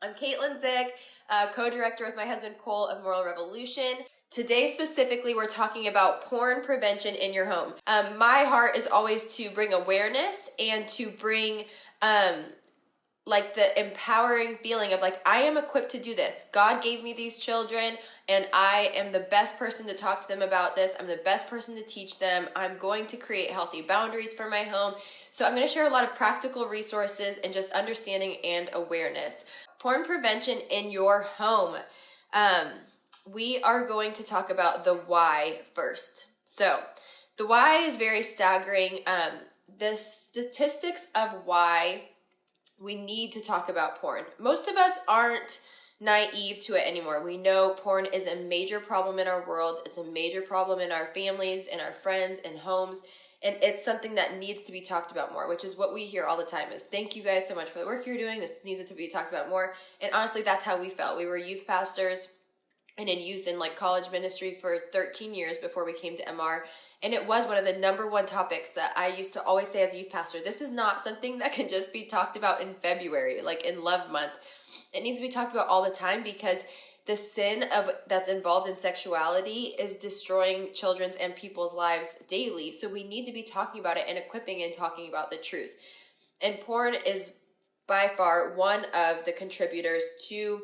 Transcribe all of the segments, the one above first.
I'm Caitlin Zick, co-director with my husband Cole of Moral Revolution. Today specifically, we're talking about porn prevention in your home. My heart is always to bring awareness and to bring like the empowering feeling of like, I am equipped to do this. God gave me these children and I am the best person to talk to them about this. I'm the best person to teach them. I'm going to create healthy boundaries for my home. So I'm going to share a lot of practical resources and just understanding and awareness. Porn prevention in your home. We are going to talk about the why first. So the why is very staggering. The statistics of why we need to talk about porn. Most of us aren't naive to it anymore. We know porn is a major problem in our world. It's a major problem in our families, in our friends, and homes. And it's something that needs to be talked about more, which is what we hear all the time is, thank you guys so much for the work you're doing. This needs to be talked about more. And honestly, that's how we felt. We were youth pastors and in youth and like college ministry for 13 years before we came to MR. And it was one of the number one topics that I used to always say as a youth pastor, this is not something that can just be talked about in February, like in Love Month. It needs to be talked about all the time because the sin that's involved in sexuality is destroying children's and people's lives daily. So we need to be talking about it and equipping and talking about the truth. And porn is by far one of the contributors to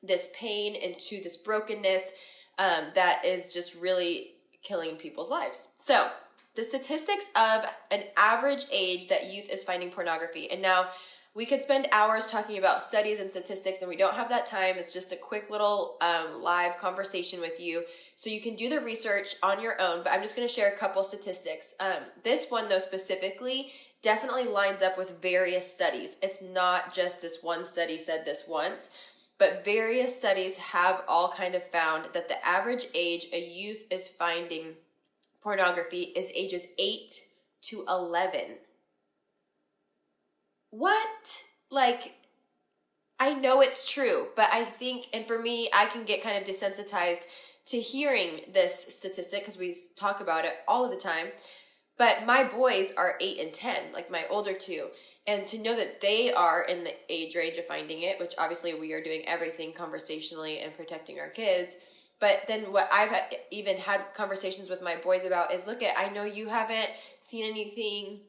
this pain and to this brokenness that is just really killing people's lives. So the statistics of an average age that youth is finding pornography. And now we could spend hours talking about studies and statistics, and we don't have that time. It's just a quick little live conversation with you. So you can do the research on your own, but I'm just going to share a couple statistics. This one, though, specifically definitely lines up with various studies. It's not just this one study said this once, but various studies have all kind of found that the average age a youth is finding pornography is ages 8 to 11. What? Like, I know it's true, but I think, and for me, I can get kind of desensitized to hearing this statistic because we talk about it all of the time. But my boys are 8 and 10, like my older two. And to know that they are in the age range of finding it, which obviously we are doing everything conversationally and protecting our kids. But then what I've even had conversations with my boys about is, look, I know you haven't seen anything.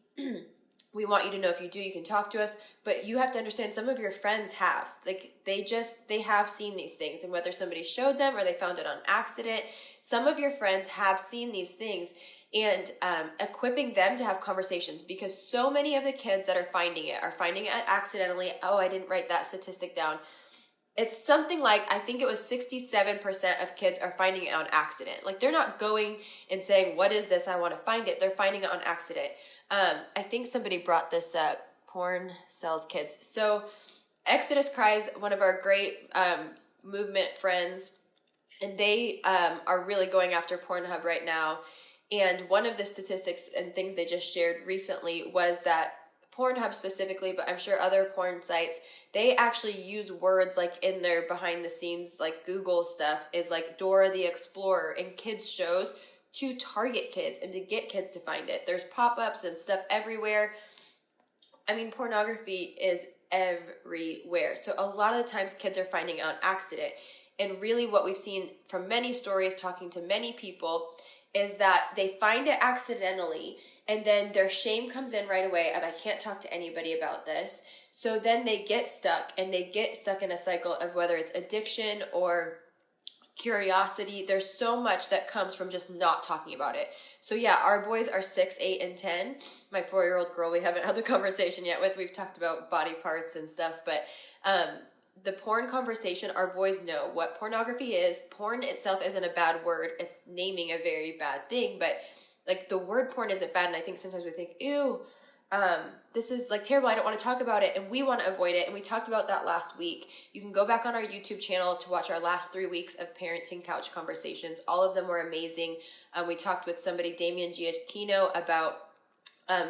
We want you to know if you do, you can talk to us. But you have to understand some of your friends have. Like they have seen these things. And whether somebody showed them or they found it on accident, some of your friends have seen these things. And equipping them to have conversations, because so many of the kids that are finding it accidentally. Oh, I didn't write that statistic down. It's something like, I think it was 67% of kids are finding it on accident. Like they're not going and saying, what is this? I want to find it. They're finding it on accident. I think somebody brought this up. Porn sells kids. So Exodus Cries, one of our great movement friends, and they are really going after Pornhub right now. And one of the statistics and things they just shared recently was that Pornhub specifically, but I'm sure other porn sites, they actually use words like in their behind the scenes, like Google stuff is like Dora the Explorer in kids shows to target kids and to get kids to find it. There's pop-ups and stuff everywhere. I mean, pornography is everywhere. So a lot of the times kids are finding it on accident. And really what we've seen from many stories, talking to many people, is that they find it accidentally and then their shame comes in right away of, I can't talk to anybody about this. So then they get stuck and they get stuck in a cycle of whether it's addiction or curiosity. There's so much that comes from just not talking about it. So yeah, our boys are 6, 8, and 10. My 4-year-old girl, we haven't had the conversation yet with. We've talked about body parts and stuff, but the porn conversation, our boys know what pornography is. Porn itself isn't a bad word. It's naming a very bad thing, but like the word porn isn't bad. And I think sometimes we think, ew, this is like terrible. I don't want to talk about it. And we want to avoid it. And we talked about that last week. You can go back on our YouTube channel to watch our last 3 weeks of parenting couch conversations. All of them were amazing. We talked with somebody, Damian Giacchino, about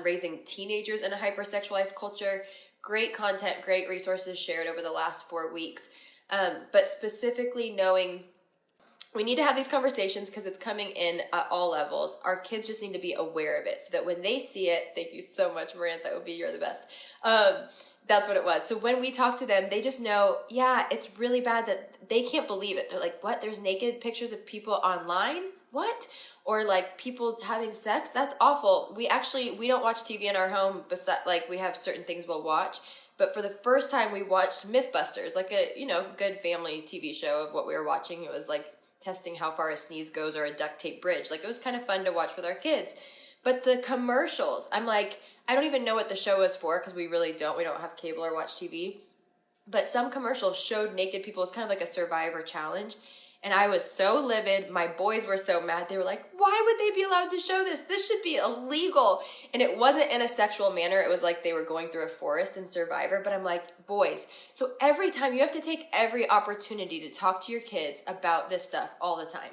raising teenagers in a hypersexualized culture. Great content, great resources shared over the last 4 weeks. But specifically knowing we need to have these conversations because it's coming in at all levels. Our kids just need to be aware of it so that when they see it, thank you so much, Marantha, OB, you're the best. That's what it was. So when we talk to them, they just know, yeah, it's really bad that they can't believe it. They're like, what? There's naked pictures of people online? What? Or like people having sex? That's awful. We don't watch TV in our home. Like we have certain things we'll watch. But for the first time, we watched Mythbusters, like a, good family TV show of what we were watching. It was like testing how far a sneeze goes or a duct tape bridge. Like it was kind of fun to watch with our kids. But the commercials, I'm like, I don't even know what the show is for because we really don't. We don't have cable or watch TV. But some commercials showed naked people. It's kind of like a survivor challenge. And I was so livid. My boys were so mad. They were like, why would they be allowed to show this? This should be illegal. And it wasn't in a sexual manner. It was like they were going through a forest in Survivor. But I'm like, boys, so every time you have to take every opportunity to talk to your kids about this stuff all the time.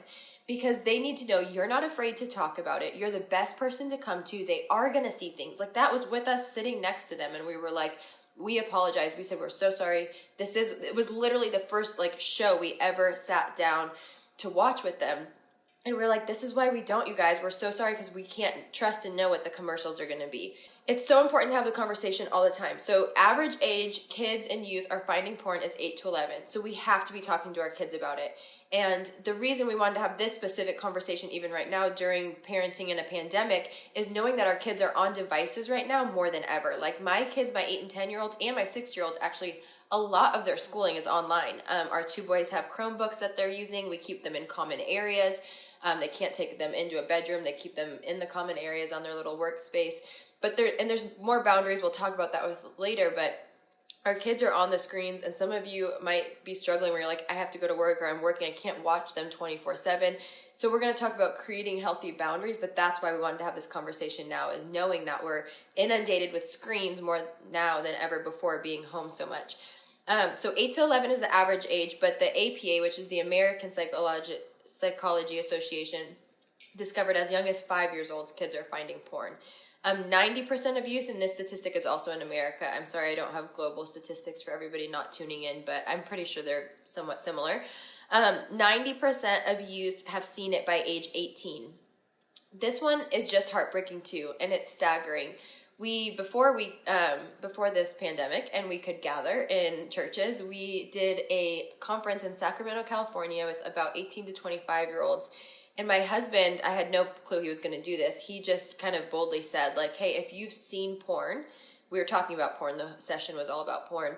Because they need to know you're not afraid to talk about it. You're the best person to come to. They are going to see things. Like that was with us sitting next to them. And we were like, we apologize. We said, we're so sorry. It was literally the first show we ever sat down to watch with them. And we're like, this is why we don't, you guys. We're so sorry because we can't trust and know what the commercials are going to be. It's so important to have the conversation all the time. So average age kids and youth are finding porn is 8 to 11. So we have to be talking to our kids about it. And the reason we wanted to have this specific conversation even right now during parenting in a pandemic is knowing that our kids are on devices right now more than ever. Like my kids, my 8 and 10-year-old and my 6-year-old, actually a lot of their schooling is online. Our 2 boys have Chromebooks that they're using. We keep them in common areas. They can't take them into a bedroom. They keep them in the common areas on their little workspace. But there's more boundaries. We'll talk about that later, but our kids are on the screens, and some of you might be struggling where you're like, I have to go to work or I'm working. I can't watch them 24/7. So we're going to talk about creating healthy boundaries, but that's why we wanted to have this conversation now, is knowing that we're inundated with screens more now than ever before, being home so much. So 8 to 11 is the average age, but the APA, which is the American Psychology Association, discovered as young as 5 years old, kids are finding porn. 90% of youth, and this statistic is also in America. I'm sorry I don't have global statistics for everybody not tuning in, but I'm pretty sure they're somewhat similar. 90% of youth have seen it by age 18. This one is just heartbreaking too, and it's staggering. Before this pandemic and we could gather in churches, we did a conference in Sacramento, California with about 18 to 25-year-olds. And my husband, I had no clue he was going to do this. He just kind of boldly said, like, hey, if you've seen porn, we were talking about porn. The session was all about porn. And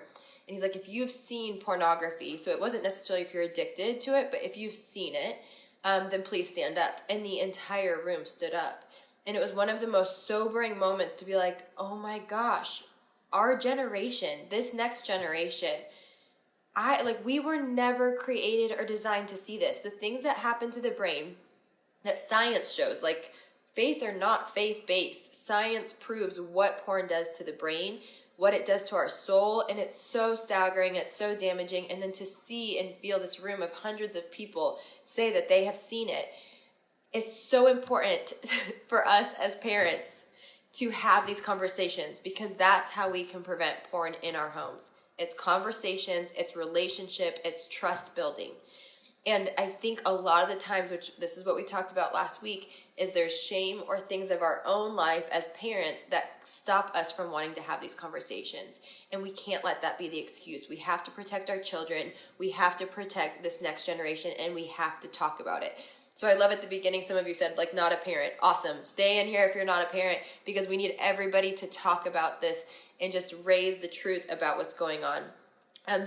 he's like, if you've seen pornography, so it wasn't necessarily if you're addicted to it, but if you've seen it, then please stand up. And the entire room stood up. And it was one of the most sobering moments to be like, oh my gosh, our generation, this next generation, we were never created or designed to see this. The things that happen to the brain that science shows, like faith or not faith-based, science proves what porn does to the brain, what it does to our soul, and it's so staggering, it's so damaging. And then to see and feel this room of hundreds of people say that they have seen it, it's so important for us as parents to have these conversations, because that's how we can prevent porn in our homes. It's conversations, it's relationship, it's trust building. And I think a lot of the times, which this is what we talked about last week, is there's shame or things of our own life as parents that stop us from wanting to have these conversations. And we can't let that be the excuse. We have to protect our children. We have to protect this next generation, and we have to talk about it. So I love at the beginning, some of you said, like, not a parent. Awesome. Stay in here if you're not a parent, because we need everybody to talk about this and just raise the truth about what's going on.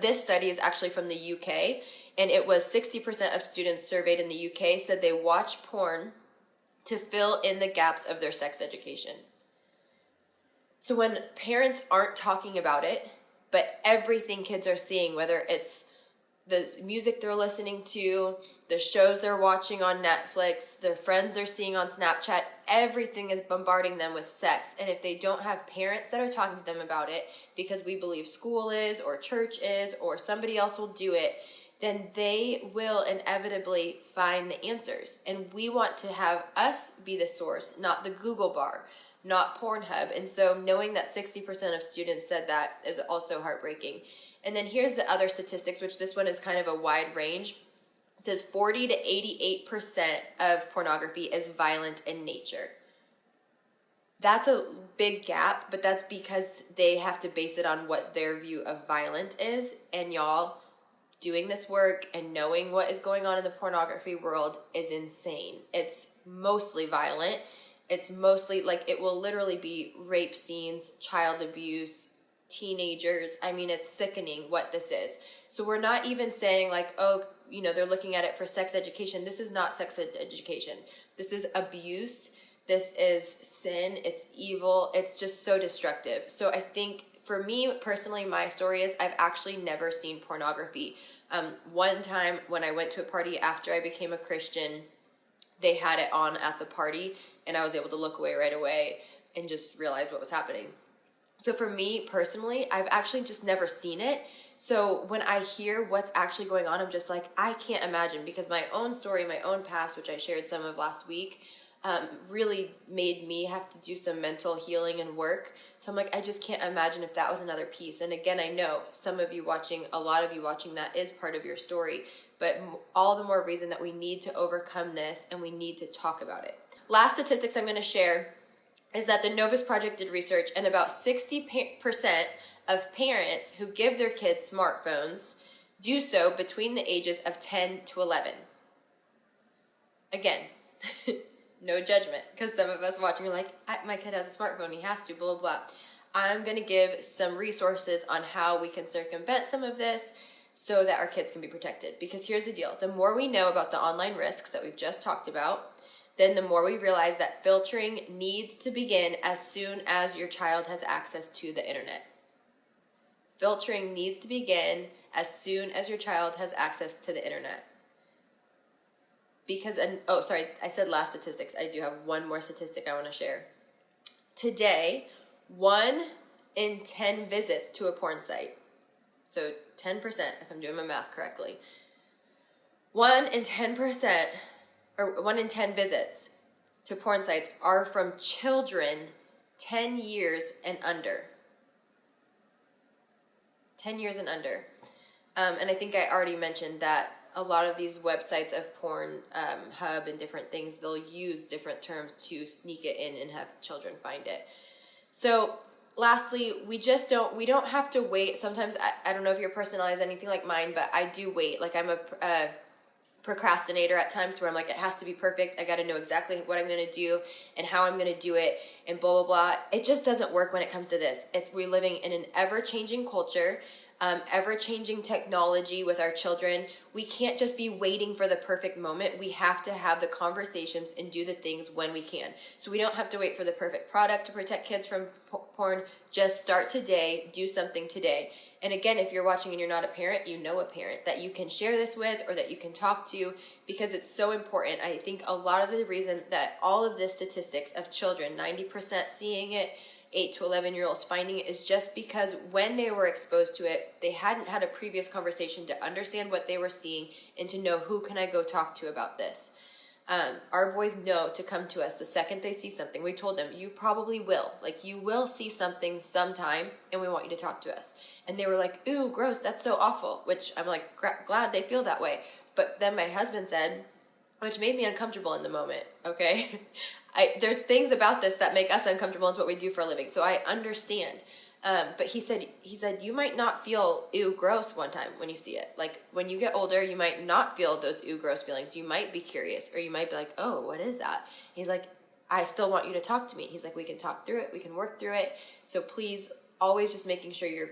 This study is actually from the UK, and it was 60% of students surveyed in the UK said they watch porn to fill in the gaps of their sex education. So when parents aren't talking about it, but everything kids are seeing, whether it's the music they're listening to, the shows they're watching on Netflix, their friends they're seeing on Snapchat, everything is bombarding them with sex. And if they don't have parents that are talking to them about it, because we believe school is, or church is, or somebody else will do it, then they will inevitably find the answers. And we want to have us be the source, not the Google bar, not Pornhub. And so knowing that 60% of students said that is also heartbreaking. And then here's the other statistics, which this one is kind of a wide range. It says 40 to 88% of pornography is violent in nature. That's a big gap, but that's because they have to base it on what their view of violent is. And y'all, doing this work and knowing what is going on in the pornography world is insane. It's mostly violent. It's mostly like, it will literally be rape scenes, child abuse, teenagers. I mean, it's sickening what this is. So we're not even saying like, oh, they're looking at it for sex education. This is not sex education. This is abuse. This is sin. It's evil. It's just so destructive. So I think for me personally, my story is I've actually never seen pornography. One time when I went to a party after I became a Christian, they had it on at the party and I was able to look away right away and just realize what was happening. So for me personally, I've actually just never seen it. So when I hear what's actually going on, I'm just like, I can't imagine, because my own story, my own past, which I shared some of last week, really made me have to do some mental healing and work. So I'm like, I just can't imagine if that was another piece. And again, I know some of you watching, a lot of you watching, that is part of your story, but all the more reason that we need to overcome this and we need to talk about it. Last statistics I'm going to share is that the Novus Project did research, and about 60% of parents who give their kids smartphones do so between the ages of 10 to 11. Again, no judgment, because some of us watching are like, my kid has a smartphone, he has to, blah, blah, blah. I'm going to give some resources on how we can circumvent some of this so that our kids can be protected. Because here's the deal. The more we know about the online risks that we've just talked about, then the more we realize that filtering needs to begin as soon as your child has access to the internet. Filtering needs to begin as soon as your child has access to the internet. Because, I said last statistics. I do have one more statistic I want to share. Today, 1 in 10 visits to a porn site, so 10%, if I'm doing my math correctly, 1 in 10%, or 1 in 10 visits to porn sites are from children 10 years and under. 10 years and under. And I think I already mentioned that a lot of these websites of porn hub and different things, they'll use different terms to sneak it in and have children find it. So lastly, we don't have to wait. Sometimes, I don't know if your personality is anything like mine, but I do wait. Like, I'm a procrastinator at times, where I'm like, it has to be perfect. I got to know exactly what I'm going to do and how I'm going to do it and blah, blah, blah. It just doesn't work when it comes to this. We're living in an ever-changing culture, ever-changing technology with our children. We can't just be waiting for the perfect moment. We have to have the conversations and do the things when we can. So we don't have to wait for the perfect product to protect kids from porn. Just start today. Do something today. And again, if you're watching and you're not a parent, you know a parent that you can share this with or that you can talk to, because it's so important. I think a lot of the reason that all of this statistics of children, 90% seeing it, 8 to 11-year-olds finding it, is just because when they were exposed to it, they hadn't had a previous conversation to understand what they were seeing and to know, who can I go talk to about this? Our boys know to come to us the second they see something. We told them, you probably will. Like, you will see something sometime, and we want you to talk to us. And they were like, ooh, gross, that's so awful, which I'm like, glad they feel that way. But then my husband said, which made me uncomfortable in the moment, okay? There's things about this that make us uncomfortable. It's what we do for a living, so I understand. But he said, you might not feel ew, gross one time when you see it. Like, when you get older, you might not feel those ew, gross feelings. You might be curious, or you might be like, oh, what is that? He's like, I still want you to talk to me. He's like, we can talk through it. We can work through it. So please, always just making sure your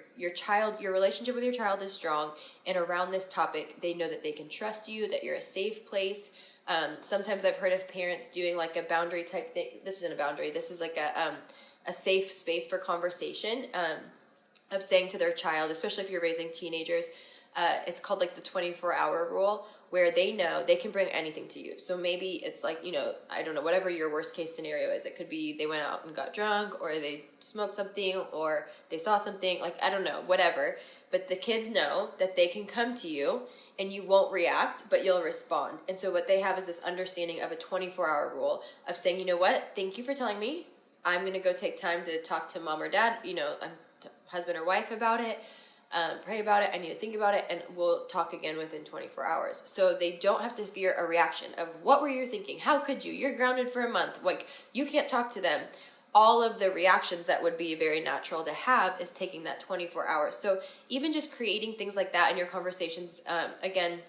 relationship with your child is strong. And around this topic, they know that they can trust you, that you're a safe place. Sometimes I've heard of parents doing like a boundary type thing. This isn't a boundary. This is like a safe space for conversation, of saying to their child, especially if you're raising teenagers, it's called like the 24-hour rule, where they know they can bring anything to you. So maybe it's like, I don't know, whatever your worst case scenario is. It could be they went out and got drunk, or they smoked something, or they saw something, like, I don't know, whatever. But the kids know that they can come to you and you won't react, but you'll respond. And so what they have is this understanding of a 24-hour rule of saying, you know what, thank you for telling me. I'm going to go take time to talk to mom or dad, husband or wife about it. pray about it, I need to think about it, and we'll talk again within 24 hours. So they don't have to fear a reaction of, what were you thinking? How could you? You're grounded for a month. Like, you can't talk to them. All of the reactions that would be very natural to have is taking that 24 hours. So even just creating things like that in your conversations, again,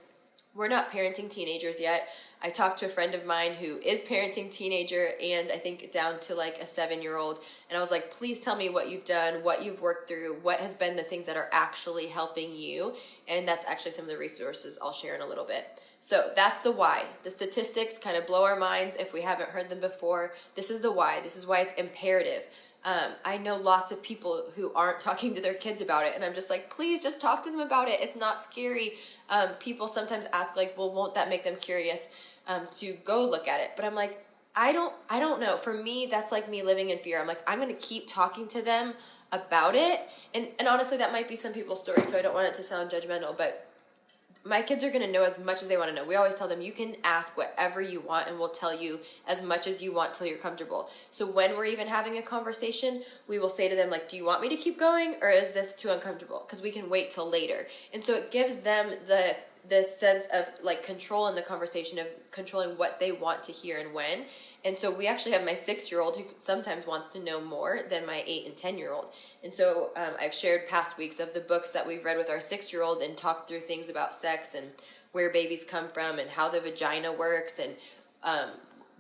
we're not parenting teenagers yet. I talked to a friend of mine who is parenting teenager, and I think down to like a 7-year-old. And I was like, please tell me what you've done, what you've worked through, what has been the things that are actually helping you. And that's actually some of the resources I'll share in a little bit. So that's the why. The statistics kind of blow our minds if we haven't heard them before. This is the why. This is why it's imperative. I know lots of people who aren't talking to their kids about it, and I'm just like, please just talk to them about it. It's not scary. People sometimes ask like, well, won't that make them curious to go look at it? But I'm like, I don't know. For me, that's like me living in fear. I'm like, I'm going to keep talking to them about it. And honestly, that might be some people's story, so I don't want it to sound judgmental, but my kids are going to know as much as they want to know. We always tell them, you can ask whatever you want and we'll tell you as much as you want till you're comfortable. So when we're even having a conversation, we will say to them, like, do you want me to keep going, or is this too uncomfortable? Because we can wait till later. And so it gives them the sense of like control in the conversation, of controlling what they want to hear and when. And so we actually have my 6-year-old who sometimes wants to know more than my 8 and 10-year-old. And so I've shared past weeks of the books that we've read with our 6-year-old and talked through things about sex and where babies come from and how the vagina works, and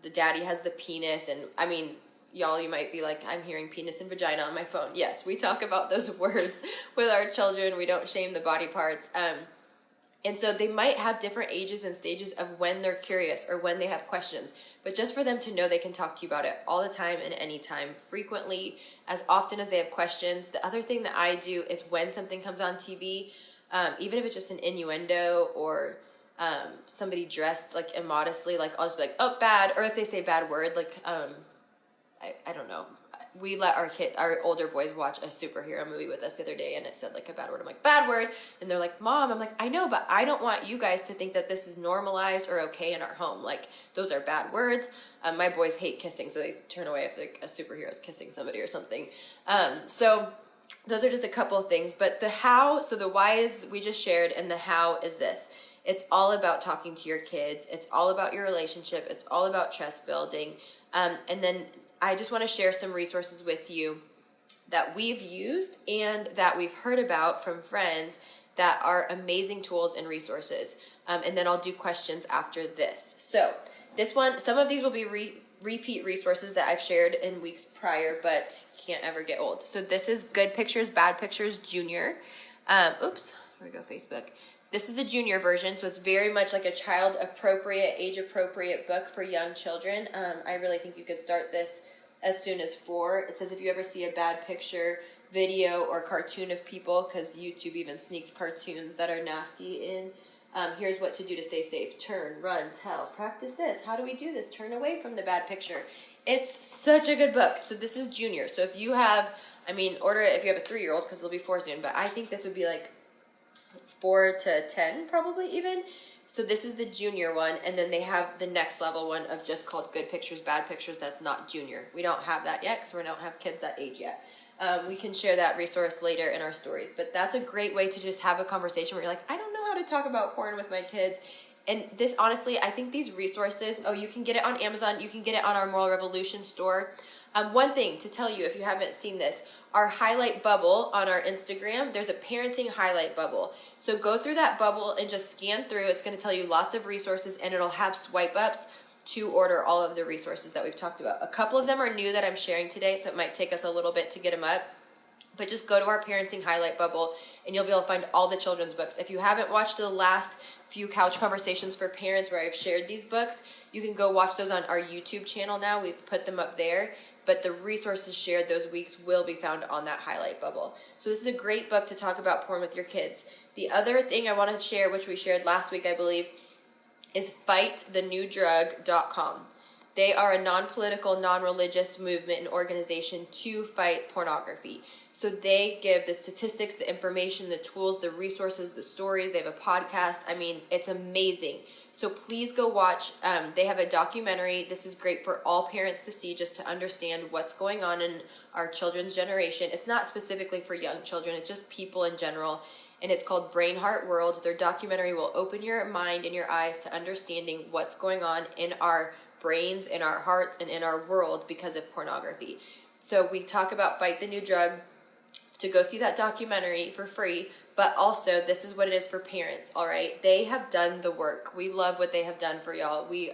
the daddy has the penis. And I mean, y'all, you might be like, I'm hearing penis and vagina on my phone. Yes, we talk about those words with our children. We don't shame the body parts. And so they might have different ages and stages of when they're curious or when they have questions. But just for them to know they can talk to you about it all the time and anytime, frequently, as often as they have questions. The other thing that I do is when something comes on TV, even if it's just an innuendo or somebody dressed like immodestly, like I'll just be like, oh, bad. Or if they say bad word, like, I don't know. We let our older boys watch a superhero movie with us the other day, and it said like a bad word. I'm like, bad word. And they're like, Mom. I'm like, I know, but I don't want you guys to think that this is normalized or okay in our home. Like, those are bad words. My boys hate kissing, so they turn away if like a superhero is kissing somebody or something. So those are just a couple of things. But the how, so the why is we just shared, and the how is this. It's all about talking to your kids. It's all about your relationship. It's all about trust building. And then I just want to share some resources with you that we've used and that we've heard about from friends that are amazing tools and resources. And then I'll do questions after this. So this one, some of these will be repeat resources that I've shared in weeks prior, but can't ever get old. So this is Good Pictures, Bad Pictures Junior. Oops, here we go, Facebook. This is the junior version, so it's very much like a child-appropriate, age-appropriate book for young children. I really think you could start this as soon as 4. It says if you ever see a bad picture, video, or cartoon of people, because YouTube even sneaks cartoons that are nasty in, here's what to do to stay safe. Turn, run, tell, practice this. How do we do this? Turn away from the bad picture. It's such a good book. So this is junior. So if you have, order it if you have a 3-year-old, because they'll be 4 soon, but I think this would be like 4 to 10 probably even. So this is the junior one, and then they have the next level one of just called Good Pictures, Bad Pictures. That's not junior. We don't have that yet because we don't have kids that age yet. We can share that resource later in our stories, but that's a great way to just have a conversation where you're like, I don't know how to talk about porn with my kids. And this, honestly, I think these resources, you can get it on Amazon. You can get it on our Moral Revolution store. One thing to tell you, if you haven't seen this, our highlight bubble on our Instagram, there's a parenting highlight bubble. So go through that bubble and just scan through. It's going to tell you lots of resources, and it'll have swipe ups to order all of the resources that we've talked about. A couple of them are new that I'm sharing today, so it might take us a little bit to get them up. But just go to our parenting highlight bubble, and you'll be able to find all the children's books. If you haven't watched the last few couch conversations for parents where I've shared these books, you can go watch those on our YouTube channel now. We've put them up there. But the resources shared those weeks will be found on that highlight bubble. So this is a great book to talk about porn with your kids. The other thing I want to share, which we shared last week, I believe, is fightthenewdrug.com. They are a non-political, non-religious movement and organization to fight pornography. So they give the statistics, the information, the tools, the resources, the stories. They have a podcast. I mean, it's amazing. So please go watch. They have a documentary. This is great for all parents to see, just to understand what's going on in our children's generation. It's not specifically for young children. It's just people in general. And it's called Brain Heart World. Their documentary will open your mind and your eyes to understanding what's going on in our brains, in our hearts, and in our world because of pornography. So we talk about Fight the New Drug, to go see that documentary for free, but also this is what it is for parents, all right? They have done the work. We love what they have done for y'all. We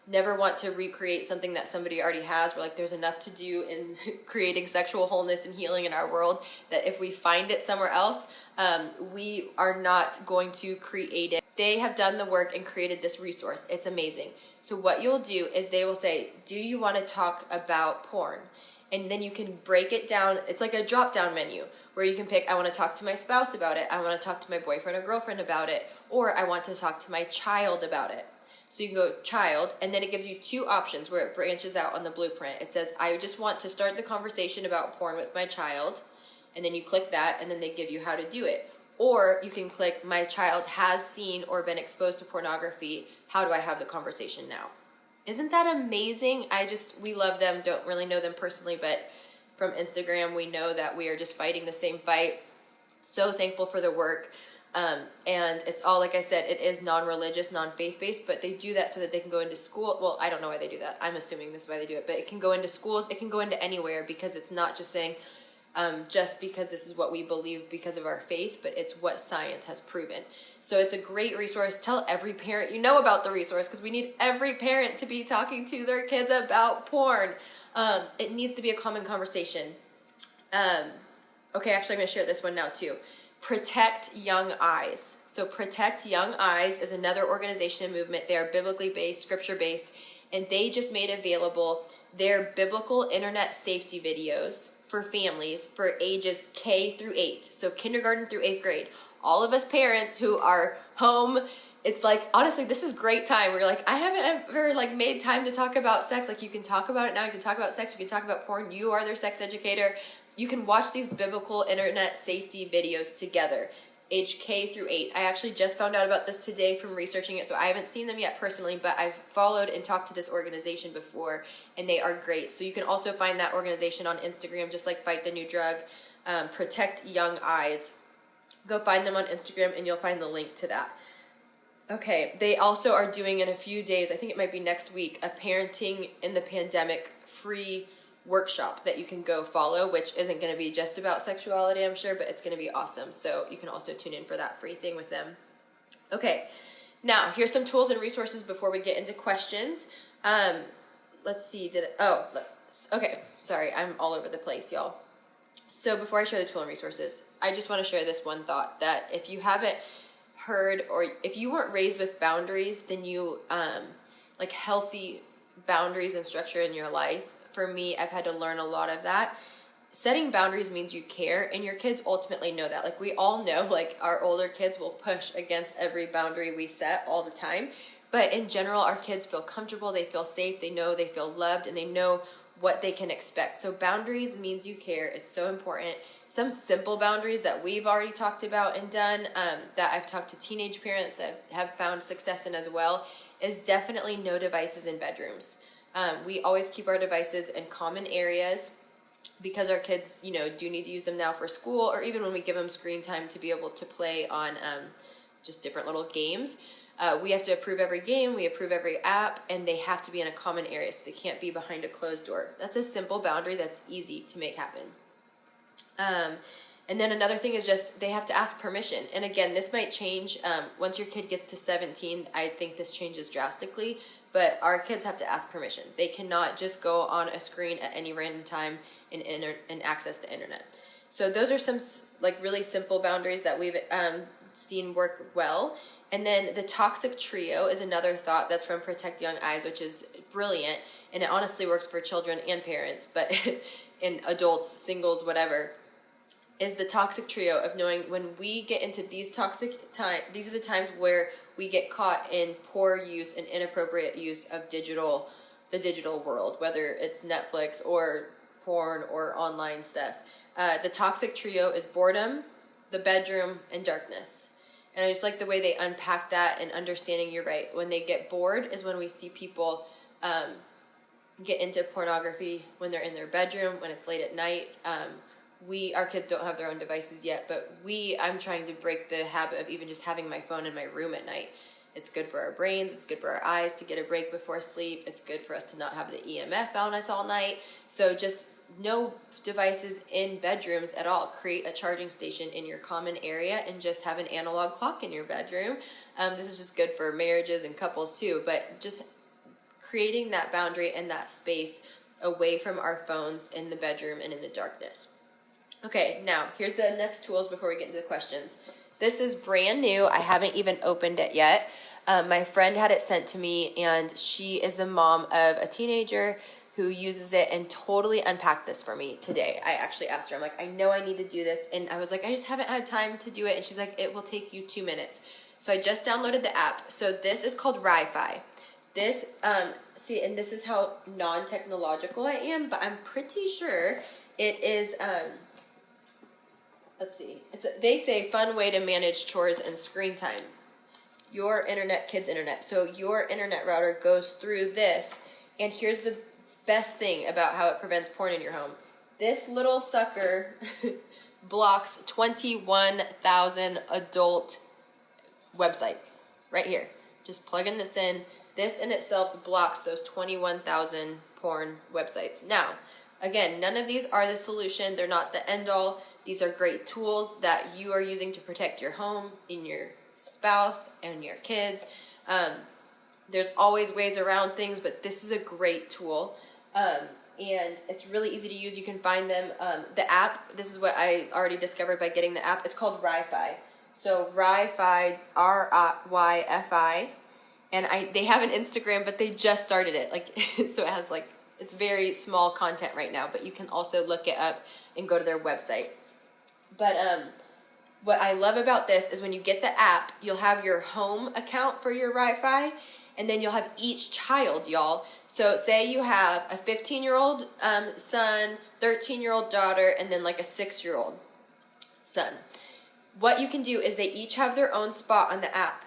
never want to recreate something that somebody already has. We're like, there's enough to do in creating sexual wholeness and healing in our world that if we find it somewhere else, we are not going to create it. They have done the work and created this resource. It's amazing. So what you'll do is they will say, do you want to talk about porn? And then you can break it down. It's like a drop-down menu where you can pick, I want to talk to my spouse about it. I want to talk to my boyfriend or girlfriend about it. Or I want to talk to my child about it. So you can go child, and then it gives you two options where it branches out on the blueprint. It says, I just want to start the conversation about porn with my child. And then you click that, and then they give you how to do it. Or you can click, my child has seen or been exposed to pornography. How do I have the conversation now? Isn't that amazing? We love them, don't really know them personally, but from Instagram, we know that we are just fighting the same fight. So thankful for the work. And it's all, like I said, it is non-religious, non-faith-based, but they do that so that they can go into school. Well, I don't know why they do that. I'm assuming this is why they do it, but it can go into schools. It can go into anywhere because it's not just saying, just because this is what we believe because of our faith, but it's what science has proven. So it's a great resource. Tell every parent you know about the resource, because we need every parent to be talking to their kids about porn. It needs to be a common conversation. Okay, actually I'm going to share this one now too. Protect Young Eyes. So Protect Young Eyes is another organization and movement. They are biblically based, scripture based, and they just made available their biblical internet safety videos for families for ages K through 8. So kindergarten through 8th grade. All of us parents who are home, it's like, honestly, this is great time. We're like, I haven't ever made time to talk about sex. Like, you can talk about it now. You can talk about sex. You can talk about porn. You are their sex educator. You can watch these biblical internet safety videos together, age K through 8. I actually just found out about this today from researching it, so I haven't seen them yet personally, but I've followed and talked to this organization before, and they are great. So you can also find that organization on Instagram, just like Fight the New Drug, Protect Young Eyes. Go find them on Instagram, and you'll find the link to that. Okay, they also are doing in a few days, I think it might be next week, a Parenting in the Pandemic free workshop that you can go follow, which isn't going to be just about sexuality, I'm sure, but it's going to be awesome. So you can also tune in for that free thing with them. Okay, now here's some tools and resources before we get into questions. Let's see, okay, sorry, I'm all over the place, y'all. So before I share the tool and resources, I just want to share this one thought, that if you haven't heard, or if you weren't raised with boundaries, then you, like healthy boundaries and structure in your life. For me, I've had to learn a lot of that. Setting boundaries means you care, and your kids ultimately know that. Like, we all know, like, our older kids will push against every boundary we set all the time. But in general, our kids feel comfortable, they feel safe, they know they feel loved, and they know what they can expect. So boundaries means you care. It's so important. Some simple boundaries that we've already talked about and done, that I've talked to teenage parents that have found success in as well, is definitely no devices in bedrooms. We always keep our devices in common areas because our kids, do need to use them now for school, or even when we give them screen time to be able to play on just different little games. We have to approve every game, we approve every app, and they have to be in a common area, so they can't be behind a closed door. That's a simple boundary that's easy to make happen. And then another thing is just they have to ask permission. And again, this might change once your kid gets to 17. I think this changes drastically. But our kids have to ask permission. They cannot just go on a screen at any random time and access the internet. So those are some really simple boundaries that we've seen work well. And then the toxic trio is another thought that's from Protect Young Eyes, which is brilliant. And it honestly works for children and parents, but in adults, singles, whatever, is the toxic trio of knowing when we get into these toxic times, these are the times where we get caught in poor use and inappropriate use of digital the digital world, whether it's Netflix or porn or online stuff. The toxic trio is boredom, the bedroom, and darkness. And I just like the way they unpack that and understanding, you're right. When they get bored is when we see people get into pornography when they're in their bedroom, when it's late at night. Our kids don't have their own devices yet, but I'm trying to break the habit of even just having my phone in my room at night. It's good for our brains. It's good for our eyes to get a break before sleep. It's good for us to not have the EMF on us all night. So just no devices in bedrooms at all. Create a charging station in your common area and just have an analog clock in your bedroom. This is just good for marriages and couples too, but just creating that boundary and that space away from our phones in the bedroom and in the darkness. Okay, now here's the next tools before we get into the questions. This is brand new. I haven't even opened it yet. My friend had it sent to me, and she is the mom of a teenager who uses it and totally unpacked this for me today. I actually asked her, I'm like, I know I need to do this. And I was like, I just haven't had time to do it. And she's like, it will take you 2 minutes. So I just downloaded the app. So this is called WiFi. This, see, and this is how non-technological I am, but I'm pretty sure it is, let's see. They say fun way to manage chores and screen time. Your internet, kids' internet. So your internet router goes through this. And here's the best thing about how it prevents porn in your home. This little sucker blocks 21,000 adult websites right here. Just plugging this in. This in itself blocks those 21,000 porn websites. Now, again, none of these are the solution. They're not the end all. These are great tools that you are using to protect your home, and your spouse, and your kids. There's always ways around things, but this is a great tool. And it's really easy to use. You can find them. The app, this is what I already discovered by getting the app. It's called WiFi. So WiFi, RYFI. And they have an Instagram, but they just started it. So it has it's very small content right now, but you can also look it up and go to their website. But what I love about this is when you get the app, you'll have your home account for your WiFi, and then you'll have each child, y'all. So say you have a 15-year-old son, 13-year-old daughter, and then a 6-year-old son. What you can do is they each have their own spot on the app,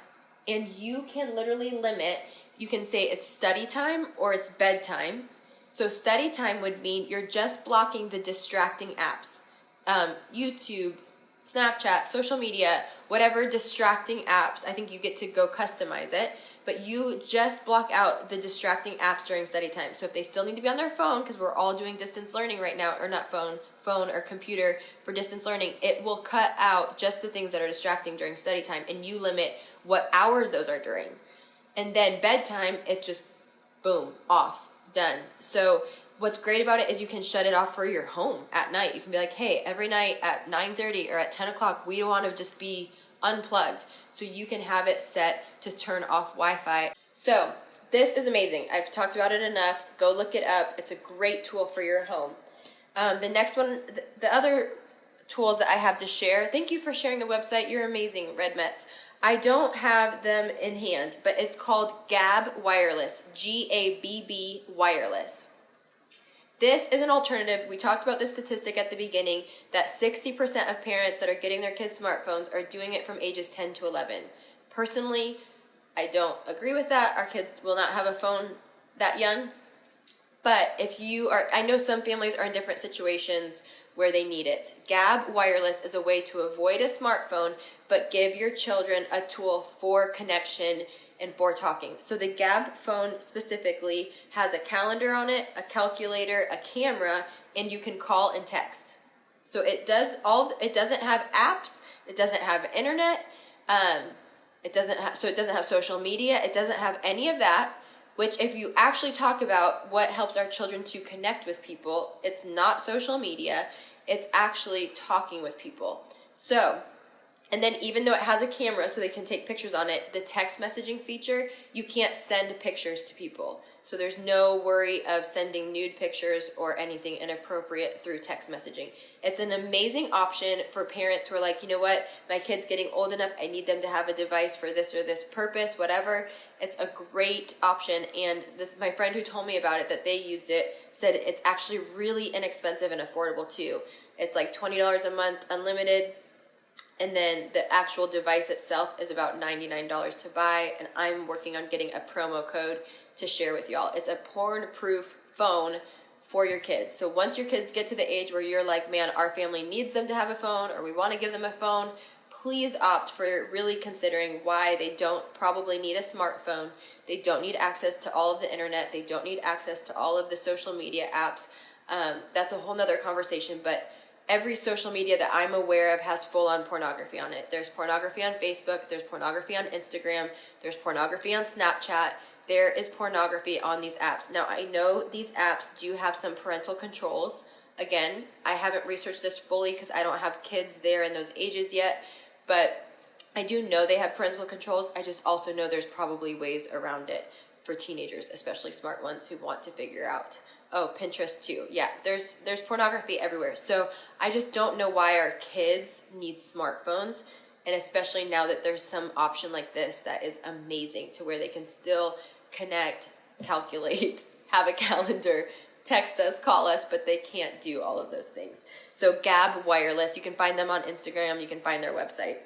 and you can literally limit. You can say it's study time or it's bedtime. So study time would mean you're just blocking the distracting apps. YouTube, Snapchat, social media, whatever distracting apps. I think you get to go customize it, but you just block out the distracting apps during study time. So if they still need to be on their phone, because we're all doing distance learning right now, or not phone or computer for distance learning, it will cut out just the things that are distracting during study time, and you limit what hours those are during. And then bedtime, it just boom, off, done. So what's great about it is you can shut it off for your home at night. You can be like, hey, every night at 9:30 or at 10 o'clock, we want to just be unplugged. So you can have it set to turn off Wi-Fi. So this is amazing. I've talked about it enough. Go look it up. It's a great tool for your home. The next one, the other tools that I have to share. Thank you for sharing the website. You're amazing, Red Mets. I don't have them in hand, but it's called Gabb Wireless, Gabb Wireless. This is an alternative. We talked about this statistic at the beginning that 60% of parents that are getting their kids smartphones are doing it from ages 10 to 11. Personally, I don't agree with that. Our kids will not have a phone that young. But if you are, I know some families are in different situations where they need it. Gabb Wireless is a way to avoid a smartphone, but give your children a tool for connection and for talking. So the Gabb phone specifically has a calendar on it, a calculator, a camera, and you can call and text. So it doesn't have apps, it doesn't have internet, it doesn't have social media, it doesn't have any of that. Which, if you actually talk about what helps our children to connect with people, it's not social media, it's actually talking with people. So, And then even though it has a camera so they can take pictures on it, the text messaging feature, you can't send pictures to people. So there's no worry of sending nude pictures or anything inappropriate through text messaging. It's an amazing option for parents who are like, you know what, my kid's getting old enough, I need them to have a device for this or this purpose, whatever. It's a great option. And this, my friend who told me about it, that they used it, said it's actually really inexpensive and affordable too. It's like $20 a month, unlimited. And then the actual device itself is about $99 to buy. And I'm working on getting a promo code to share with y'all. It's a porn-proof phone for your kids. So once your kids get to the age where you're like, man, our family needs them to have a phone, or we want to give them a phone, please opt for really considering why they don't probably need a smartphone. They don't need access to all of the internet. They don't need access to all of the social media apps. That's a whole nother conversation, but every social media that I'm aware of has full-on pornography on it. There's pornography on Facebook, there's pornography on Instagram, there's pornography on Snapchat, there is pornography on these apps. Now, I know these apps do have some parental controls. Again, I haven't researched this fully because I don't have kids there in those ages yet, but I do know they have parental controls. I just also know there's probably ways around it for teenagers, especially smart ones who want to figure out. Oh, Pinterest too. Yeah, there's pornography everywhere. So I just don't know why our kids need smartphones. And especially now that there's some option like this that is amazing, to where they can still connect, calculate, have a calendar, text us, call us, but they can't do all of those things. So Gab Wireless, you can find them on Instagram. You can find their website.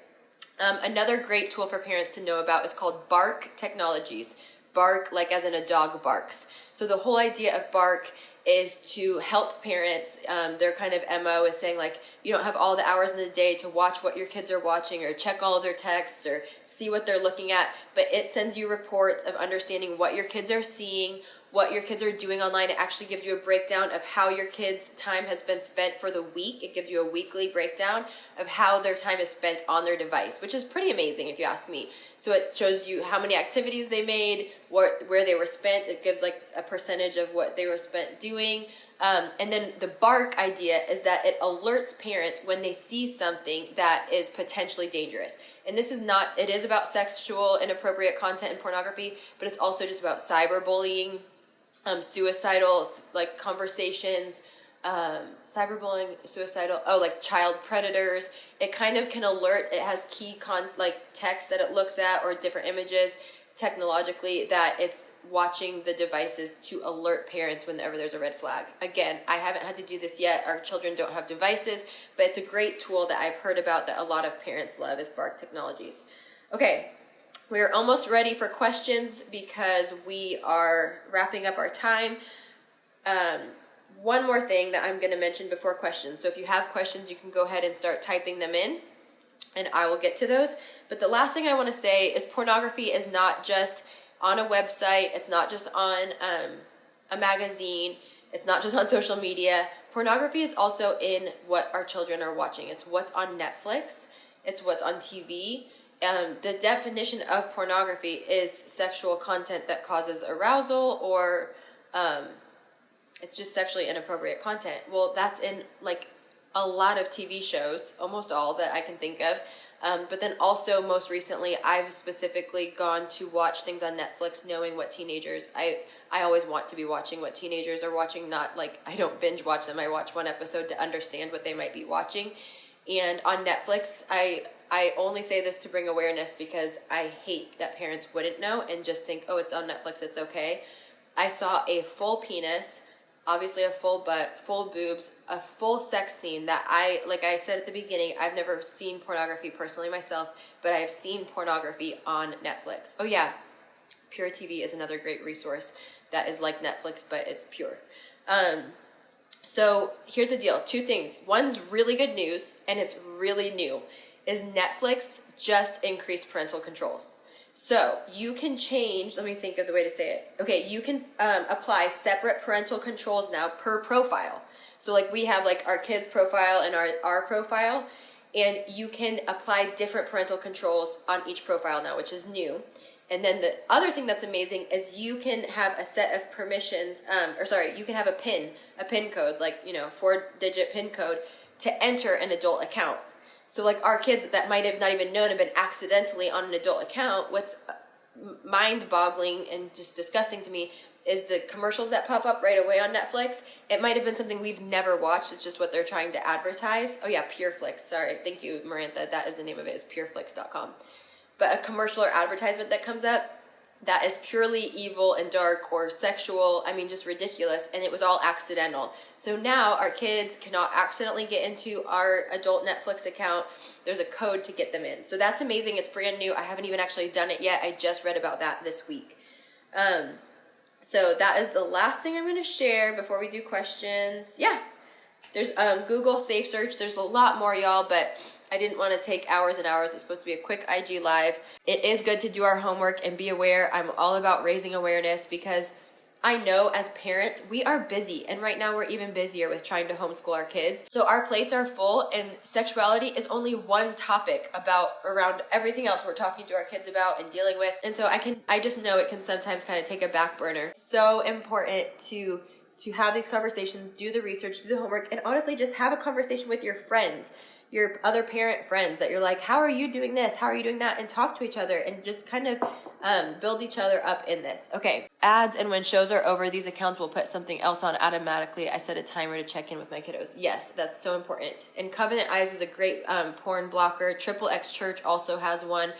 Another great tool for parents to know about is called Bark Technologies. Bark, like as in a dog barks. So the whole idea of Bark is to help parents. Their kind of MO is saying, like, you don't have all the hours in the day to watch what your kids are watching or check all of their texts or see what they're looking at, but it sends you reports of understanding what your kids are seeing, what your kids are doing online. It actually gives you a breakdown of how your kids' time has been spent for the week. It gives you a weekly breakdown of how their time is spent on their device, which is pretty amazing if you ask me. So it shows you how many activities they made, where they were spent. It gives like a percentage of what they were spent doing. And then the Bark idea is that it alerts parents when they see something that is potentially dangerous. And this is not, it is about sexual inappropriate content and pornography, but it's also just about cyberbullying, suicidal like conversations, cyberbullying, suicidal, like child predators. It kind of can alert. It has key like text that it looks at or different images technologically that it's watching the devices to alert parents whenever there's a red flag. Again, I haven't had to do this yet. Our children don't have devices, but it's a great tool that I've heard about that a lot of parents love, is Bark Technologies. Okay. We're almost ready for questions because we are wrapping up our time. One more thing that I'm going to mention before questions. So if you have questions, you can go ahead and start typing them in, and I will get to those. But the last thing I want to say is pornography is not just on a website. It's not just on a magazine. It's not just on social media. Pornography is also in what our children are watching. It's what's on Netflix. It's what's on TV. The definition of pornography is sexual content that causes arousal, or it's just sexually inappropriate content. Well, that's in like a lot of TV shows, almost all that I can think of. But then also most recently, I've specifically gone to watch things on Netflix knowing what teenagers, I always want to be watching what teenagers are watching, not like I don't binge watch them. I watch one episode to understand what they might be watching. And on Netflix, I only say this to bring awareness because I hate that parents wouldn't know and just think, oh, it's on Netflix, it's okay. I saw a full penis, obviously a full butt, full boobs, a full sex scene that like I said at the beginning, I've never seen pornography personally myself, but I have seen pornography on Netflix. Oh yeah, Pure TV is another great resource that is like Netflix, but it's pure. So here's the deal, two things. One's really good news, and it's really new, is Netflix just increased parental controls. So you can change, let me think of the way to say it. Okay, you can apply separate parental controls now per profile. So like we have like our kids' profile and our profile, and you can apply different parental controls on each profile now, which is new. And then the other thing that's amazing is you can have a set of permissions, you can have a PIN code, like, 4-digit PIN code to enter an adult account. So like our kids that might have not even known have been accidentally on an adult account. What's mind-boggling and just disgusting to me is the commercials that pop up right away on Netflix. It might have been something we've never watched. It's just what they're trying to advertise. Oh yeah, Pureflix. Sorry. Thank you, Marantha. That is the name of it, is pureflix.com. But a commercial or advertisement that comes up that is purely evil and dark or sexual, I mean, just ridiculous, and it was all accidental. So now our kids cannot accidentally get into our adult Netflix account. There's a code to get them in. So that's amazing. It's brand new. I haven't even actually done it yet. I just read about that this week. So that is the last thing I'm going to share before we do questions. Yeah, there's Google Safe Search. There's a lot more, y'all, but I didn't want to take hours and hours. It's supposed to be a quick IG live. It is good to do our homework and be aware. I'm all about raising awareness because I know as parents, we are busy. And right now we're even busier with trying to homeschool our kids. So our plates are full, and sexuality is only one topic around everything else we're talking to our kids about and dealing with. And so I just know it can sometimes kind of take a back burner. So important to have these conversations, do the research, do the homework, and honestly just have a conversation with your friends, your other parent friends that you're like, how are you doing this? How are you doing that? And talk to each other and just kind of build each other up in this. Okay, ads, and when shows are over, these accounts will put something else on automatically. I set a timer to check in with my kiddos. Yes, that's so important. And Covenant Eyes is a great porn blocker. XXX Church also has one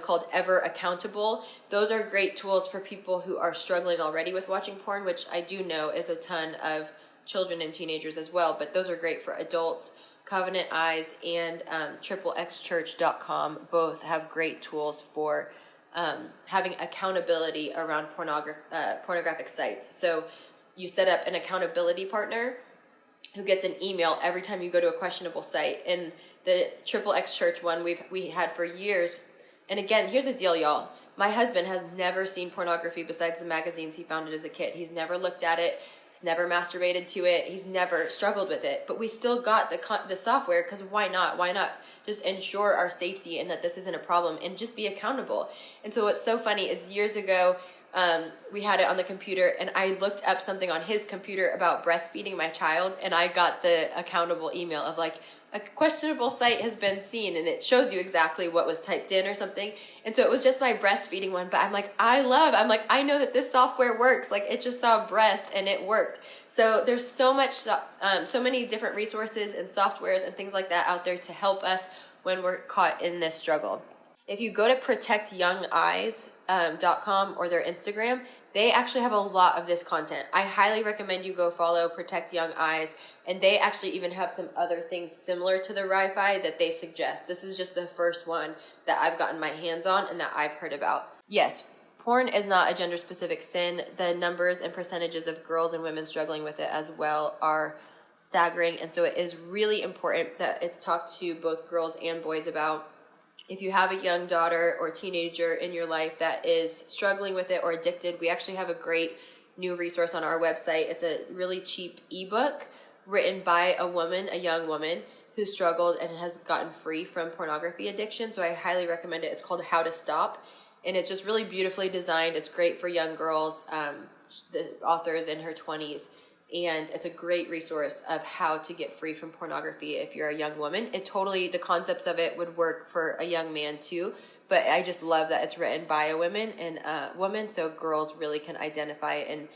called Ever Accountable. Those are great tools for people who are struggling already with watching porn, which I do know is a ton of children and teenagers as well, but those are great for adults. Covenant Eyes and XXXchurch.com both have great tools for having accountability around pornographic sites. So you set up an accountability partner who gets an email every time you go to a questionable site. And the XXX Church one we had for years. And again, here's the deal, y'all. My husband has never seen pornography besides the magazines he found it as a kid. He's never looked at it. He's never masturbated to it. He's never struggled with it. But we still got the software because why not? Why not just ensure our safety and that this isn't a problem and just be accountable? And so what's so funny is years ago, we had it on the computer, and I looked up something on his computer about breastfeeding my child, and I got the accountable email of like, a questionable site has been seen, and it shows you exactly what was typed in or something. And so it was just my breastfeeding one, but I'm like, I know that this software works. Like, it just saw breast and it worked. So there's so many different resources and softwares and things like that out there to help us when we're caught in this struggle. If you go to protectyoungeyes.com or their Instagram, they actually have a lot of this content. I highly recommend you go follow Protect Young Eyes, and they actually even have some other things similar to the WiFi that they suggest. This is just the first one that I've gotten my hands on and that I've heard about. Yes, porn is not a gender-specific sin. The numbers and percentages of girls and women struggling with it as well are staggering, and so it is really important that it's talked to both girls and boys about. If you have a young daughter or teenager in your life that is struggling with it or addicted, we actually have a great new resource on our website. It's a really cheap ebook written by a young woman who struggled and has gotten free from pornography addiction. So I highly recommend it. It's called How to Stop, and it's just really beautifully designed. It's great for young girls. The author is in her 20s. And it's a great resource of how to get free from pornography if you're a young woman. The concepts of it would work for a young man too, but I just love that it's written by a woman so girls really can identify and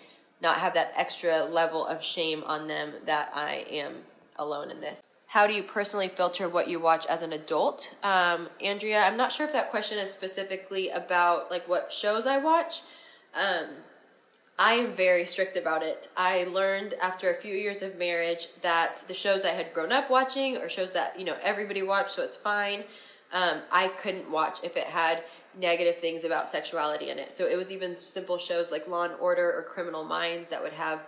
not have that extra level of shame on them that I am alone in this. How do you personally filter what you watch as an adult? Andrea, I'm not sure if that question is specifically about like what shows I watch. I am very strict about it. I learned after a few years of marriage that the shows I had grown up watching or shows that, everybody watched, so it's fine, I couldn't watch if it had negative things about sexuality in it. So it was even simple shows like Law and Order or Criminal Minds that would have,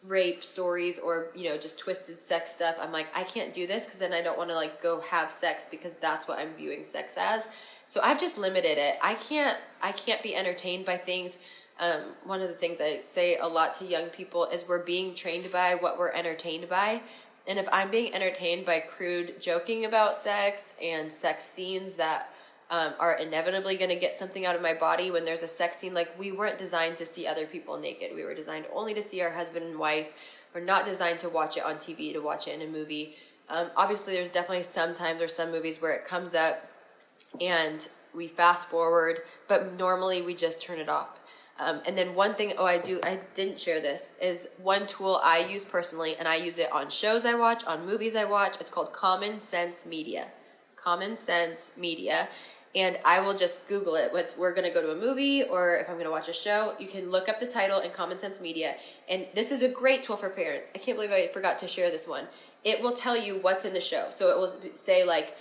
rape stories or, just twisted sex stuff. I'm like, I can't do this because then I don't want to like go have sex because that's what I'm viewing sex as. So I've just limited it. I can't be entertained by things. One of the things I say a lot to young people is we're being trained by what we're entertained by. And if I'm being entertained by crude joking about sex and sex scenes that are inevitably going to get something out of my body when there's a sex scene, like we weren't designed to see other people naked. We were designed only to see our husband and wife. We're not designed to watch it on TV, to watch it in a movie. Obviously, there's definitely some times or some movies where it comes up and we fast forward, but normally we just turn it off. And then one thing, I didn't share this, is one tool I use personally, and I use it on shows I watch, on movies I watch. It's called Common Sense Media. Common Sense Media. And I will just Google it with, we're going to go to a movie, or if I'm going to watch a show, you can look up the title in Common Sense Media. And this is a great tool for parents. I can't believe I forgot to share this one. It will tell you what's in the show. So it will say like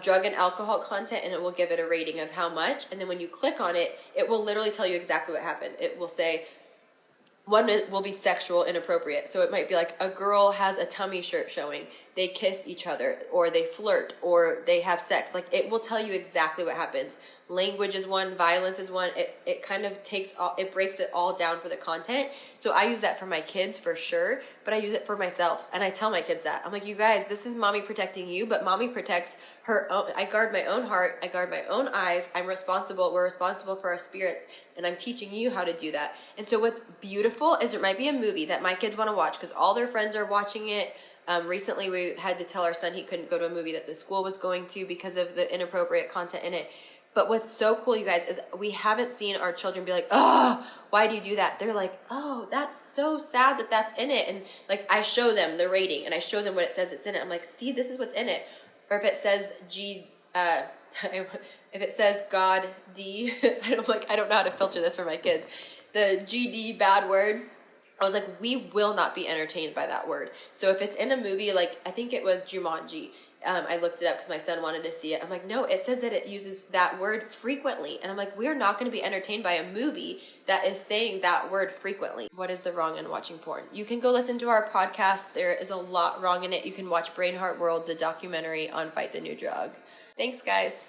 drug and alcohol content, and it will give it a rating of how much. And then when you click on it, it will literally tell you exactly what happened. It will say, one will be sexual inappropriate. So it might be like a girl has a tummy shirt showing, they kiss each other, or they flirt, or they have sex. Like, it will tell you exactly what happens. Language is one, violence is one. It kind of it breaks it all down for the content. So I use that for my kids for sure, but I use it for myself. And I tell my kids that. I'm like, you guys, this is mommy protecting you, but mommy protects her own. I guard my own heart. I guard my own eyes. We're responsible for our spirits. And I'm teaching you how to do that. And so what's beautiful is there might be a movie that my kids want to watch because all their friends are watching it. Recently, we had to tell our son he couldn't go to a movie that the school was going to because of the inappropriate content in it. But what's so cool, you guys, is we haven't seen our children be like, oh, why do you do that? They're like, oh, that's so sad that that's in it. And like, I show them the rating and I show them what it says it's in it. I'm like, see, this is what's in it. Or if it says if it says God D, I don't know how to filter this for my kids. The GD bad word. I was like, we will not be entertained by that word. So if it's in a movie, like I think it was Jumanji, I looked it up because my son wanted to see it. I'm like, no, it says that it uses that word frequently. And I'm like, we're not going to be entertained by a movie that is saying that word frequently. What is the wrong in watching porn? You can go listen to our podcast. There is a lot wrong in it. You can watch Brain Heart World, the documentary on Fight the New Drug. Thanks, guys.